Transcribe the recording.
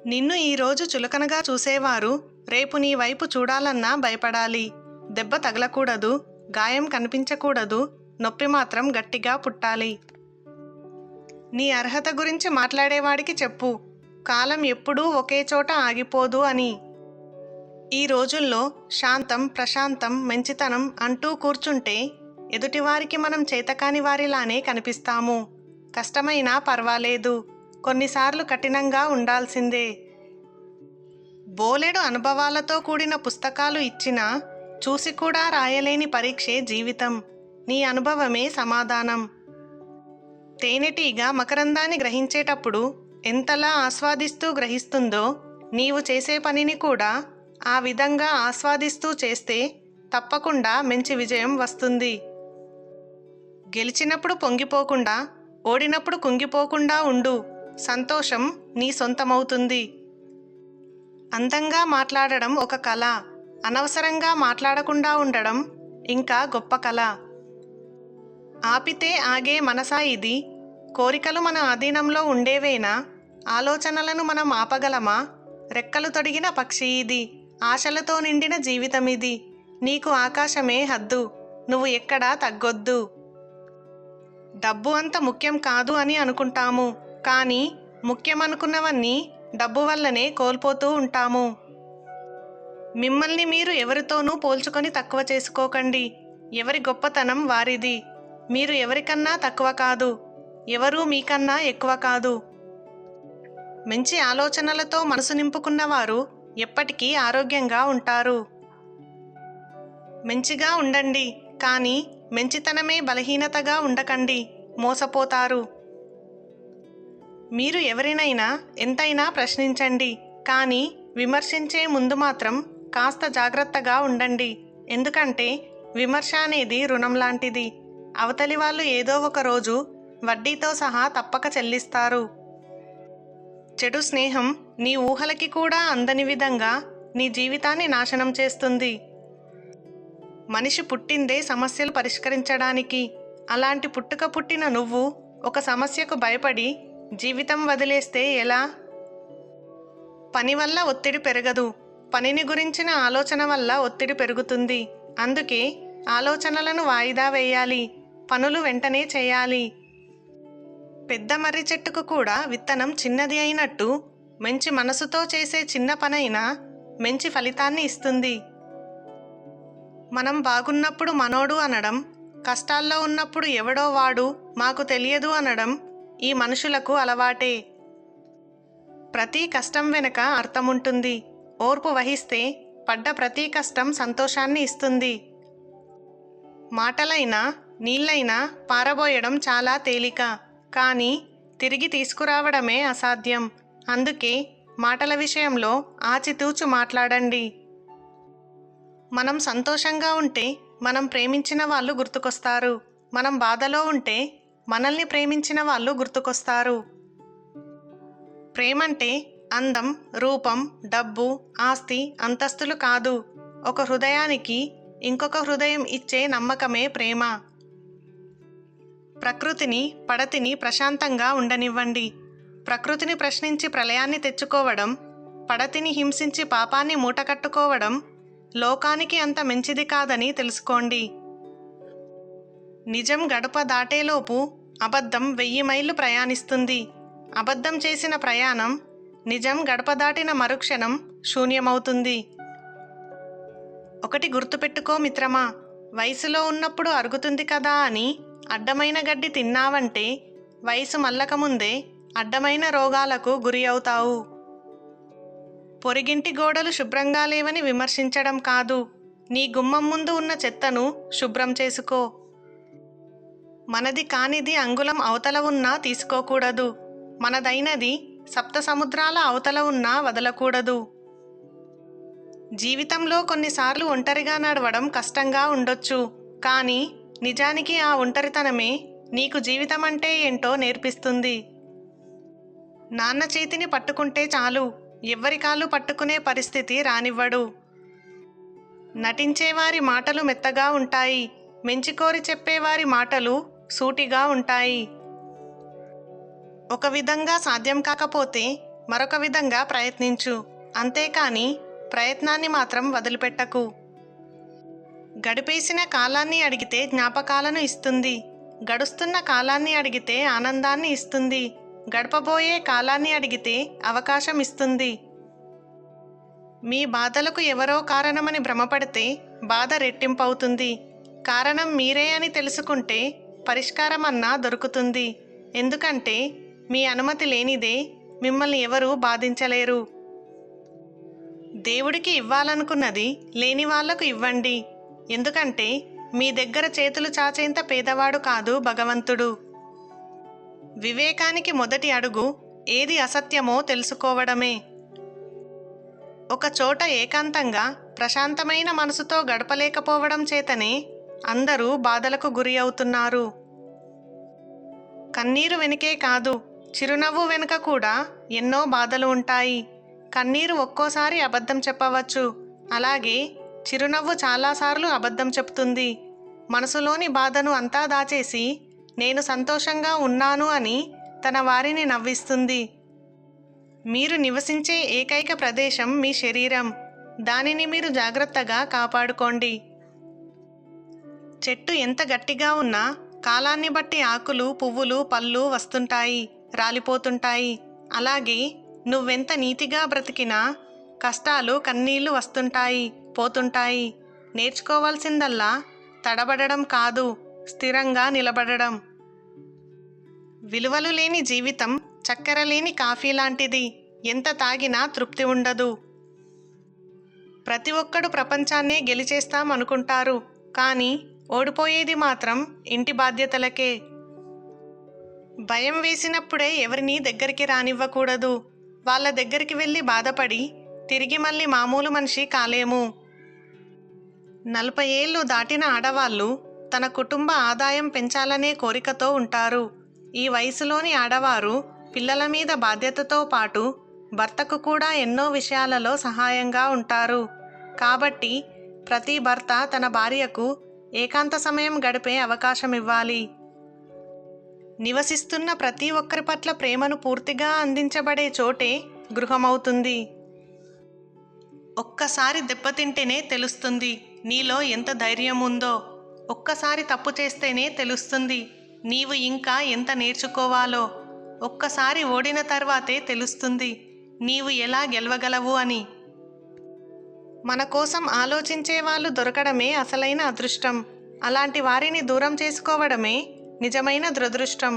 నిన్ను ఈరోజు చులకనగా చూసేవారు రేపు నీ వైపు చూడాలన్నా భయపడాలి. దెబ్బ తగలకూడదు, గాయం కనిపించకూడదు, నొప్పి మాత్రం గట్టిగా పుట్టాలి. నీ అర్హత గురించి మాట్లాడేవాడికి చెప్పు, కాలం ఎప్పుడూ ఒకే చోట ఆగిపోదు అని. ఈ రోజుల్లో శాంతం, ప్రశాంతం, మంచితనం అంటూ కూర్చుంటే ఎదుటివారికి మనం చేతకాని వారిలానే కనిపిస్తాము. కష్టమైనా పర్వాలేదు, కొన్నిసార్లు కఠినంగా ఉండాల్సిందే. బోలెడు అనుభవాలతో కూడిన పుస్తకాలు ఇచ్చినా చూసి కూడా రాయలేని పరీక్షే జీవితం. నీ అనుభవమే సమాధానం. తేనెటీగ మకరందాన్ని గ్రహించేటప్పుడు ఎంతలా ఆస్వాదిస్తూ గ్రహిస్తుందో, నీవు చేసే పనిని కూడా ఆ విధంగా ఆస్వాదిస్తూ చేస్తే తప్పకుండా మంచి విజయం వస్తుంది. గెలిచినప్పుడు పొంగిపోకుండా, ఓడినప్పుడు కుంగిపోకుండా ఉండు. సంతోషం నీ సొంతమవుతుంది. అందంగా మాట్లాడడం ఒక కళ, అనవసరంగా మాట్లాడకుండా ఉండడం ఇంకా గొప్ప కళ. ఆపితే ఆగే మనసా ఇది? కోరికలు మన ఆధీనంలో ఉండేవేనా? ఆలోచనలను మనం ఆపగలమా? రెక్కలు తొడిగిన పక్షి ఇది, ఆశలతో నిండిన జీవితమిది. నీకు ఆకాశమే హద్దు, నువ్వు ఎక్కడా తగ్గొద్దు. డబ్బు అంత ముఖ్యం కాదు అని అనుకుంటాము, కానీ ముఖ్యమనుకున్నవన్నీ డబ్బు వల్లనే కోల్పోతూ ఉంటాము. మిమ్మల్ని మీరు ఎవరితోనూ పోల్చుకొని తక్కువ చేసుకోకండి. ఎవరి గొప్పతనం వారిది. మీరు ఎవరికన్నా తక్కువ కాదు, ఎవరూ మీకన్నా ఎక్కువ కాదు. మంచి ఆలోచనలతో మనసు నింపుకున్నవారు ఎప్పటికీ ఆరోగ్యంగా ఉంటారు. మంచిగా ఉండండి, కానీ మంచితనమే బలహీనతగా ఉండకండి, మోసపోతారు. మీరు ఎవరినైనా ఎంతైనా ప్రశ్నించండి, కానీ విమర్శించే ముందు మాత్రం కాస్త జాగ్రత్తగా ఉండండి. ఎందుకంటే విమర్శ అనేది రుణం లాంటిది. అవతలి వాళ్ళు ఏదో ఒక రోజు వడ్డీతో సహా తప్పక చెల్లిస్తారు. చెడు స్నేహం నీ ఊహలకి కూడా అందని విధంగా నీ జీవితాన్ని నాశనం చేస్తుంది. మనిషి పుట్టిందే సమస్యలు పరిష్కరించడానికి. అలాంటి పుట్టిన నువ్వు ఒక సమస్యకు భయపడి జీవితం వదిలేస్తే ఎలా? పని వల్ల ఒత్తిడి పెరగదు, పనిని గురించిన ఆలోచన వల్ల ఒత్తిడి పెరుగుతుంది. అందుకే ఆలోచనలను వాయిదా వేయాలి, పనులు వెంటనే చేయాలి. పెద్ద మర్రి చెట్టుకు కూడా విత్తనం చిన్నది అయినట్టు, మంచి మనసుతో చేసే చిన్న పనైనా మంచి ఫలితాన్ని ఇస్తుంది. మనం బాగున్నప్పుడు మనోడు అనడం, కష్టాల్లో ఉన్నప్పుడు ఎవడో వాడు మాకు తెలియదు అనడం ఈ మనుషులకు అలవాటే. ప్రతి కష్టం వెనుక అర్థముంటుంది. ఓర్పు వహిస్తే పడ్డ ప్రతి కష్టం సంతోషాన్ని ఇస్తుంది. మాటలైనా నీళ్ళైనా పారబోయడం చాలా తేలిక, కానీ తిరిగి తీసుకురావడమే అసాధ్యం. అందుకే మాటల విషయంలో ఆచితూచి మాట్లాడండి. మనం సంతోషంగా ఉంటే మనం ప్రేమించిన వాళ్ళు గుర్తుకొస్తారు. మనం బాధలో ఉంటే మనల్ని ప్రేమించిన వాళ్ళు గుర్తుకొస్తారు. ప్రేమంటే అందం, రూపం, డబ్బు, ఆస్తి, అంతస్తులు కాదు. ఒక హృదయానికి ఇంకొక హృదయం ఇచ్చే నమ్మకమే ప్రేమ. ప్రకృతిని, పడతిని ప్రశాంతంగా ఉండనివ్వండి. ప్రకృతిని ప్రశ్నించి ప్రళయాన్ని తెచ్చుకోవడం, పడతిని హింసించి పాపాన్ని మూటకట్టుకోవడం లోకానికి అంత మంచిది కాదని తెలుసుకోండి. నిజం గడప దాటేలోపు అబద్ధం 1000 మైళ్ళు ప్రయాణిస్తుంది. అబద్ధం చేసిన ప్రయాణం నిజం గడప దాటిన మరుక్షణం శూన్యమవుతుంది. ఒకటి గుర్తుపెట్టుకో మిత్రమా, వయసులో ఉన్నప్పుడు అరుగుతుంది కదా అని అడ్డమైన గడ్డి తిన్నావంటే వయసు మల్లకముందే అడ్డమైన రోగాలకు గురి అవుతావు. పొరిగింటి గోడలు శుభ్రంగా లేవని విమర్శించడం కాదు, నీ గుమ్మం ముందు ఉన్న చెత్తను శుభ్రం చేసుకో. మనది కానిది అంగుళం అవతల ఉన్నా తీసుకోకూడదు, మనదైనది సప్త సముద్రాల అవతల ఉన్నా వదలకూడదు. జీవితంలో కొన్నిసార్లు ఒంటరిగా నడవడం కష్టంగా ఉండొచ్చు, కానీ నిజానికి ఆ ఒంటరితనమే నీకు జీవితం అంటే ఏంటో నేర్పిస్తుంది. నాన్న చేతిని పట్టుకుంటే చాలు, ఎవ్వరి కాళ్ళు పట్టుకునే పరిస్థితి రానివ్వడు. నటించేవారి మాటలు మెత్తగా ఉంటాయి, మెంచికోరి చెప్పేవారి మాటలు సూటిగా ఉంటాయి. ఒక విధంగా సాధ్యం కాకపోతే మరొక విధంగా ప్రయత్నించు. అంతేకాని ప్రయత్నాన్ని మాత్రం వదిలిపెట్టకు. గడిపేసిన కాలాన్ని అడిగితే జ్ఞాపకాలను ఇస్తుంది. గడుస్తున్న కాలాన్ని అడిగితే ఆనందాన్ని ఇస్తుంది. గడపబోయే కాలాన్ని అడిగితే అవకాశం ఇస్తుంది. మీ బాధలకు ఎవరో కారణమని భ్రమపడితే బాధ రెట్టింపవుతుంది. కారణం మీరే అని తెలుసుకుంటే పరిష్కారం అన్నా దొరుకుతుంది. ఎందుకంటే మీ అనుమతి లేనిదే మిమ్మల్ని ఎవరూ బాధించలేరు. దేవుడికి ఇవ్వాలనుకున్నది లేని వాళ్లకు ఇవ్వండి. ఎందుకంటే మీ దగ్గర చేతులు చాచేంత పేదవాడు కాదు భగవంతుడు. వివేకానికి మొదటి అడుగు ఏది అసత్యమో తెలుసుకోవడమే. ఒక చోట ఏకాంతంగా ప్రశాంతమైన మనసుతో గడపలేకపోవడం చేతనే అందరూ బాధలకు గురి అవుతున్నారు. కన్నీరు వెనుకే కాదు, చిరునవ్వు వెనుక కూడా ఎన్నో బాధలు ఉంటాయి. కన్నీరు ఒక్కోసారి అబద్ధం చెప్పవచ్చు, అలాగే చిరునవ్వు చాలాసార్లు అబద్ధం చెప్తుంది. మనసులోని బాధను అంతా దాచేసి నేను సంతోషంగా ఉన్నాను అని తన వారిని నవ్విస్తుంది. మీరు నివసించే ఏకైక ప్రదేశం మీ శరీరం. దానిని మీరు జాగ్రత్తగా కాపాడుకోండి. చెట్టు ఎంత గట్టిగా ఉన్నా కాలాన్ని బట్టి ఆకులు, పువ్వులు, పళ్ళు వస్తుంటాయి, రాలిపోతుంటాయి. అలాగే నువ్వెంత నీతిగా బ్రతికినా కష్టాలు, కన్నీళ్లు వస్తుంటాయి, పోతుంటాయి. నేర్చుకోవాల్సిందల్లా తడబడడం కాదు, స్థిరంగా నిలబడడం. విలువలు లేని జీవితం చక్కెర లేని కాఫీ లాంటిది. ఎంత తాగినా తృప్తి ఉండదు. ప్రతి ఒక్కడు ప్రపంచాన్నే గెలిచేస్తాం అనుకుంటారు, కానీ ఓడిపోయేది మాత్రం ఇంటి బాధ్యతలకే. భయం వేసినప్పుడే ఎవరినీ దగ్గరికి రానివ్వకూడదు. వాళ్ళ దగ్గరికి వెళ్ళి బాధపడి తిరిగి మళ్ళీ మామూలు మనిషి కాలేము. 40 ఏళ్ళు దాటిన ఆడవాళ్ళు తన కుటుంబ ఆదాయం పెంచాలనే కోరికతో ఉంటారు. ఈ వయసులోని ఆడవారు పిల్లల మీద బాధ్యతతో పాటు భర్తకు కూడా ఎన్నో విషయాలలో సహాయంగా ఉంటారు. కాబట్టి ప్రతి భర్త తన భార్యకు ఏకాంత సమయం గడిపే అవకాశం ఇవ్వాలి. నివసిస్తున్న ప్రతి ఒక్కరి పట్ల ప్రేమను పూర్తిగా అందించబడే చోటే గృహమవుతుంది. ఒక్కసారి దెబ్బతింటేనే తెలుస్తుంది నీలో ఎంత ధైర్యం ఉందో. ఒక్కసారి తప్పు చేస్తేనే తెలుస్తుంది నీవు ఇంకా ఎంత నేర్చుకోవాలో. ఒక్కసారి ఓడిన తర్వాతే తెలుస్తుంది నీవు ఎలా గెలవగలవు అని. మన కోసం ఆలోచించే వాళ్ళు దొరకడమే అసలైన అదృష్టం. అలాంటి వారిని దూరం చేసుకోవడమే నిజమైన దురదృష్టం.